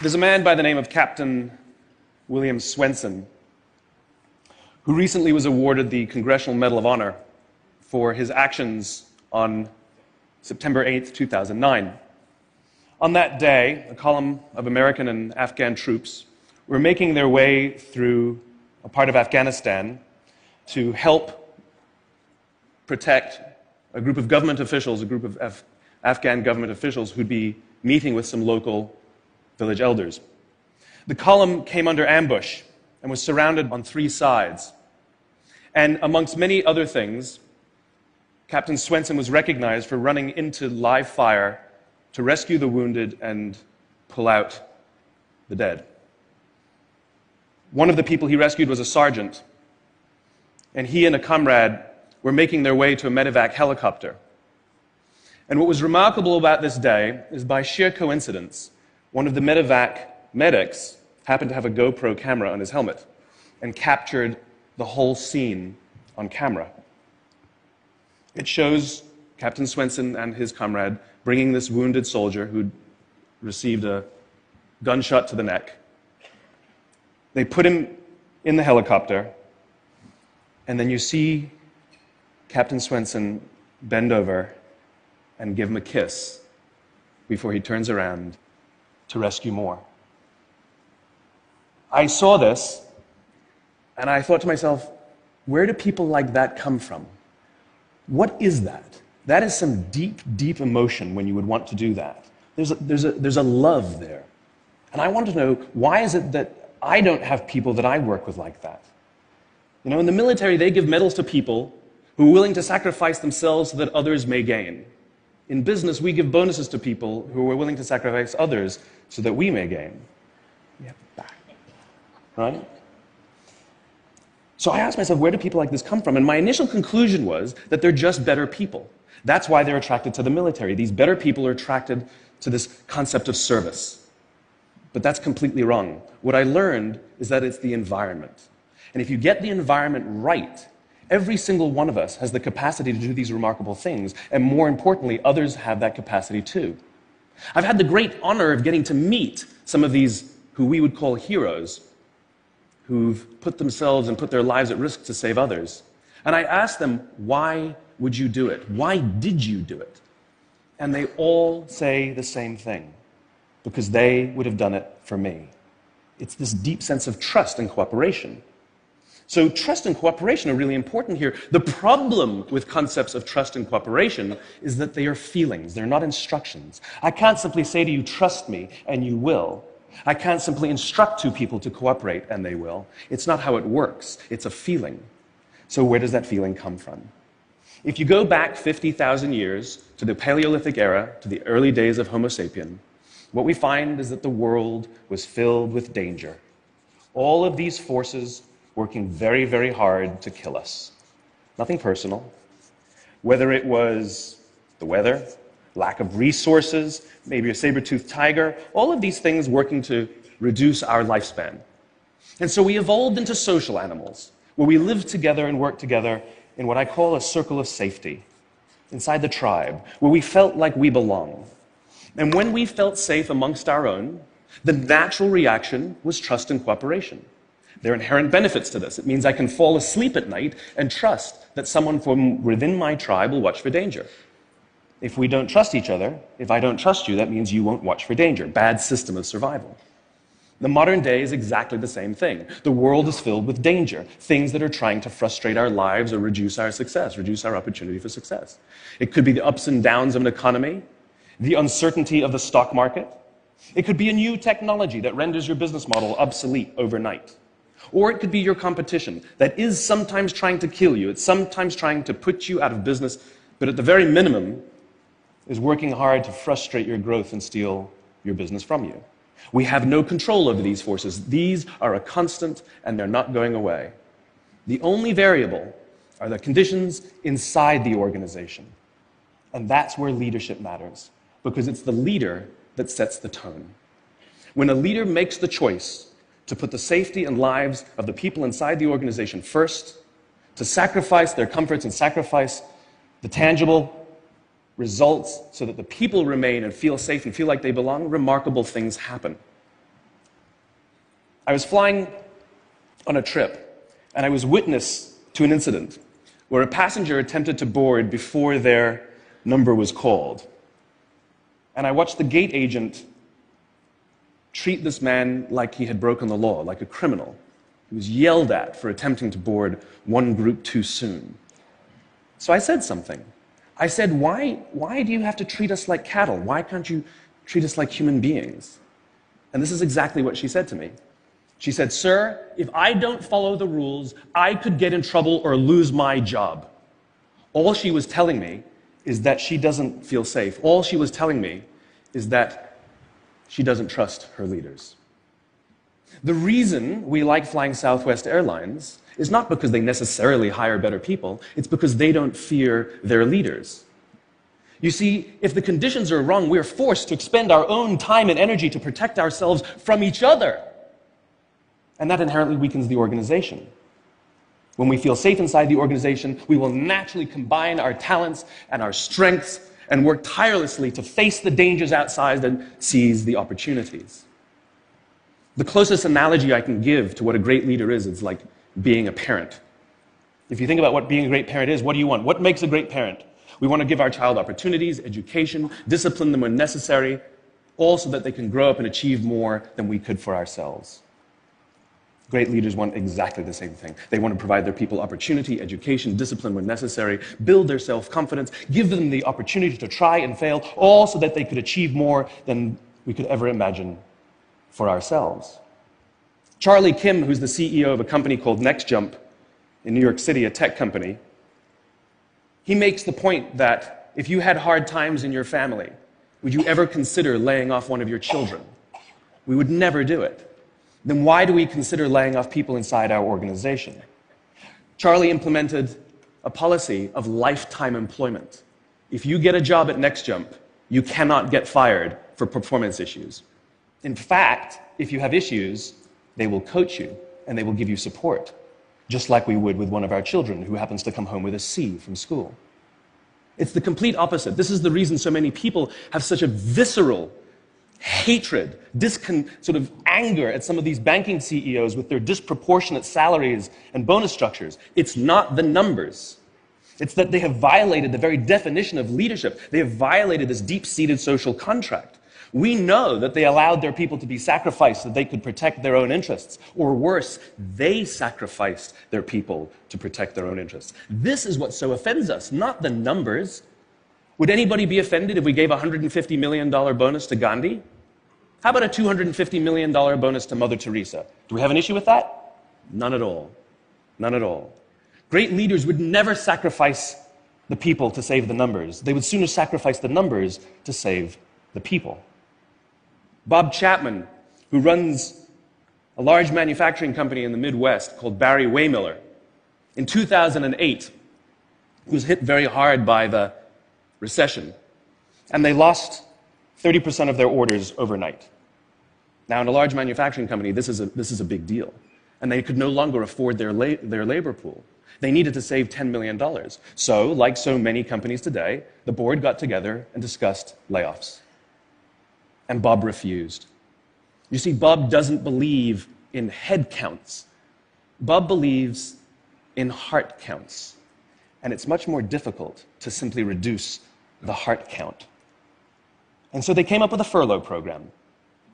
There's a man by the name of Captain William Swenson who recently was awarded the Congressional Medal of Honor for his actions on September 8th, 2009. On that day, a column of American and Afghan troops were making their way through a part of Afghanistan to help protect a group of government officials, a group of Afghan government officials who'd be meeting with some local village elders. The column came under ambush and was surrounded on 3 sides. And amongst many other things, Captain Swenson was recognized for running into live fire to rescue the wounded and pull out the dead. One of the people he rescued was a sergeant, and he and a comrade were making their way to a medevac helicopter. And what was remarkable about this day is, by sheer coincidence, one of the medevac medics happened to have a GoPro camera on his helmet and captured the whole scene on camera. It shows Captain Swenson and his comrade bringing this wounded soldier who'd received a gunshot to the neck. They put him in the helicopter, and then you see Captain Swenson bend over and give him a kiss before he turns around to rescue more. I saw this, and I thought to myself, where do people like that come from? What is that? That is some deep, deep emotion when you would want to do that. There's a love there. And I want to know, why is it that I don't have people that I work with like that? You know, in the military, they give medals to people who are willing to sacrifice themselves so that others may gain. In business, we give bonuses to people who are willing to sacrifice others so that we may gain. We have it back. Right? So I asked myself, where do people like this come from? And my initial conclusion was that they're just better people. That's why they're attracted to the military. These better people are attracted to this concept of service. But that's completely wrong. What I learned is that it's the environment. And if you get the environment right, every single one of us has the capacity to do these remarkable things, and more importantly, others have that capacity too. I've had the great honor of getting to meet some of these who we would call heroes, who've put themselves and put their lives at risk to save others. And I asked them, why would you do it? Why did you do it? And they all say the same thing, because they would have done it for me. It's this deep sense of trust and cooperation. So trust and cooperation are really important here. The problem with concepts of trust and cooperation is that they are feelings. They're not instructions. I can't simply say to you, trust me, and you will. I can't simply instruct 2 people to cooperate, and they will. It's not how it works. It's a feeling. So where does that feeling come from? If you go back 50,000 years to the Paleolithic era, to the early days of Homo sapien, what we find is that the world was filled with danger. All of these forces working very, very hard to kill us. Nothing personal. Whether it was the weather, lack of resources, maybe a saber-toothed tiger, all of these things working to reduce our lifespan. And so we evolved into social animals, where we lived together and worked together in what I call a circle of safety, inside the tribe, where we felt like we belonged. And when we felt safe amongst our own, the natural reaction was trust and cooperation. There are inherent benefits to this. It means I can fall asleep at night and trust that someone from within my tribe will watch for danger. If we don't trust each other, if I don't trust you, that means you won't watch for danger. Bad system of survival. The modern day is exactly the same thing. The world is filled with danger, things that are trying to frustrate our lives or reduce our success, reduce our opportunity for success. It could be the ups and downs of an economy, the uncertainty of the stock market. It could be a new technology that renders your business model obsolete overnight. Or it could be your competition that is sometimes trying to kill you. It's sometimes trying to put you out of business, but at the very minimum is working hard to frustrate your growth and steal your business from you. We have no control over these forces. These are a constant, and they're not going away. The only variable are the conditions inside the organization. And that's where leadership matters, because it's the leader that sets the tone. When a leader makes the choice to put the safety and lives of the people inside the organization first, to sacrifice their comforts and sacrifice the tangible results so that the people remain and feel safe and feel like they belong, remarkable things happen. I was flying on a trip, and I was witness to an incident where a passenger attempted to board before their number was called. And I watched the gate agent treat this man like he had broken the law, like a criminal. He was yelled at for attempting to board one group too soon. So I said something. I said, why do you have to treat us like cattle? Why can't you treat us like human beings? And this is exactly what she said to me. She said, "Sir, if I don't follow the rules, I could get in trouble or lose my job." All she was telling me is that she doesn't feel safe. All she was telling me is that she doesn't trust her leaders. The reason we like flying Southwest Airlines is not because they necessarily hire better people, it's because they don't fear their leaders. You see, if the conditions are wrong, we're forced to expend our own time and energy to protect ourselves from each other. And that inherently weakens the organization. When we feel safe inside the organization, we will naturally combine our talents and our strengths and work tirelessly to face the dangers outside and seize the opportunities. The closest analogy I can give to what a great leader is, it's like being a parent. If you think about what being a great parent is, what do you want? What makes a great parent? We want to give our child opportunities, education, discipline them when necessary, all so that they can grow up and achieve more than we could for ourselves. Great leaders want exactly the same thing. They want to provide their people opportunity, education, discipline when necessary, build their self-confidence, give them the opportunity to try and fail, all so that they could achieve more than we could ever imagine for ourselves. Charlie Kim, who's the CEO of a company called NextJump in New York City, a tech company, he makes the point that if you had hard times in your family, would you ever consider laying off one of your children? We would never do it. Then why do we consider laying off people inside our organization? Charlie implemented a policy of lifetime employment. If you get a job at NextJump, you cannot get fired for performance issues. In fact, if you have issues, they will coach you and they will give you support, just like we would with one of our children who happens to come home with a C from school. It's the complete opposite. This is the reason so many people have such a visceral hatred, sort of anger at some of these banking CEOs with their disproportionate salaries and bonus structures. It's not the numbers. It's that they have violated the very definition of leadership. They have violated this deep-seated social contract. We know that they allowed their people to be sacrificed so that they could protect their own interests. Or worse, they sacrificed their people to protect their own interests. This is what so offends us, not the numbers. Would anybody be offended if we gave a $150 million bonus to Gandhi? How about a $250 million bonus to Mother Teresa? Do we have an issue with that? None at all. None at all. Great leaders would never sacrifice the people to save the numbers. They would sooner sacrifice the numbers to save the people. Bob Chapman, who runs a large manufacturing company in the Midwest called Barry Waymiller, in 2008, was hit very hard by the recession, and they lost 30% of their orders overnight. Now, in a large manufacturing company, this is a big deal, and they could no longer afford their labor pool. They needed to save $10 million. So, like so many companies today, the board got together and discussed layoffs. And Bob refused. You see, Bob doesn't believe in head counts. Bob believes in heart counts. And it's much more difficult to simply reduce the heart count. And so they came up with a furlough program.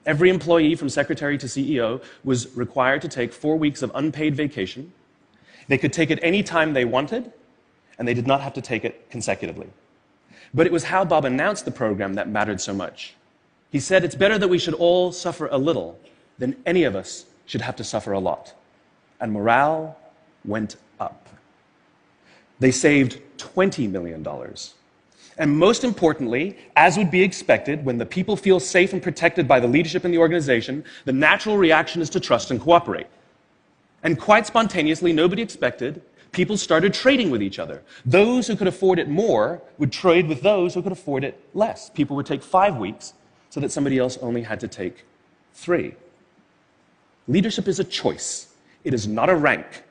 Every employee from secretary to CEO was required to take 4 weeks of unpaid vacation. They could take it any time they wanted, and they did not have to take it consecutively. But it was how Bob announced the program that mattered so much. He said, "It's better that we should all suffer a little than any of us should have to suffer a lot." And morale went up. They saved $20 million. And most importantly, as would be expected, when the people feel safe and protected by the leadership in the organization, the natural reaction is to trust and cooperate. And quite spontaneously, nobody expected, people started trading with each other. Those who could afford it more would trade with those who could afford it less. People would take 5 weeks so that somebody else only had to take 3. Leadership is a choice. It is not a rank.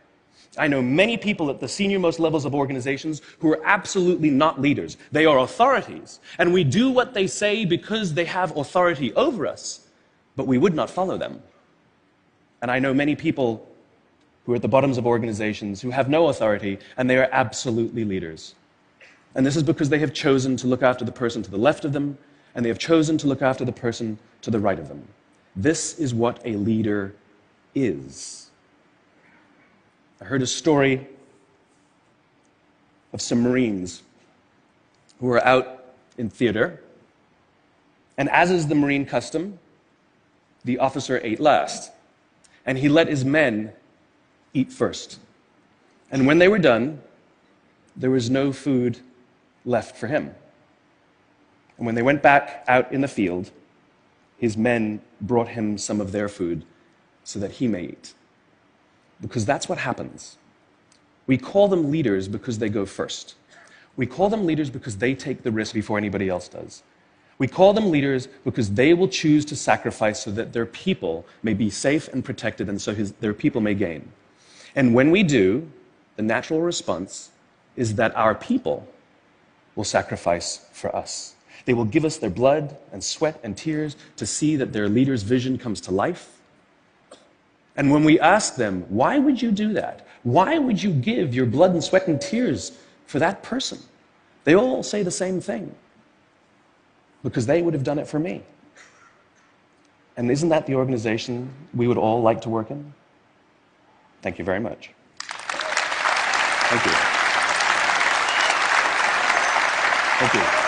I know many people at the senior-most levels of organizations who are absolutely not leaders. They are authorities, and we do what they say because they have authority over us, but we would not follow them. And I know many people who are at the bottoms of organizations who have no authority, and they are absolutely leaders. And this is because they have chosen to look after the person to the left of them, and they have chosen to look after the person to the right of them. This is what a leader is. I heard a story of some Marines who were out in theater, and as is the Marine custom, the officer ate last, and he let his men eat first. And when they were done, there was no food left for him. And when they went back out in the field, his men brought him some of their food so that he may eat. Because that's what happens. We call them leaders because they go first. We call them leaders because they take the risk before anybody else does. We call them leaders because they will choose to sacrifice so that their people may be safe and protected, and so their people may gain. And when we do, the natural response is that our people will sacrifice for us. They will give us their blood and sweat and tears to see that their leader's vision comes to life. And when we ask them, why would you do that? Why would you give your blood and sweat and tears for that person? They all say the same thing. Because they would have done it for me. And isn't that the organization we would all like to work in? Thank you very much. Thank you. Thank you.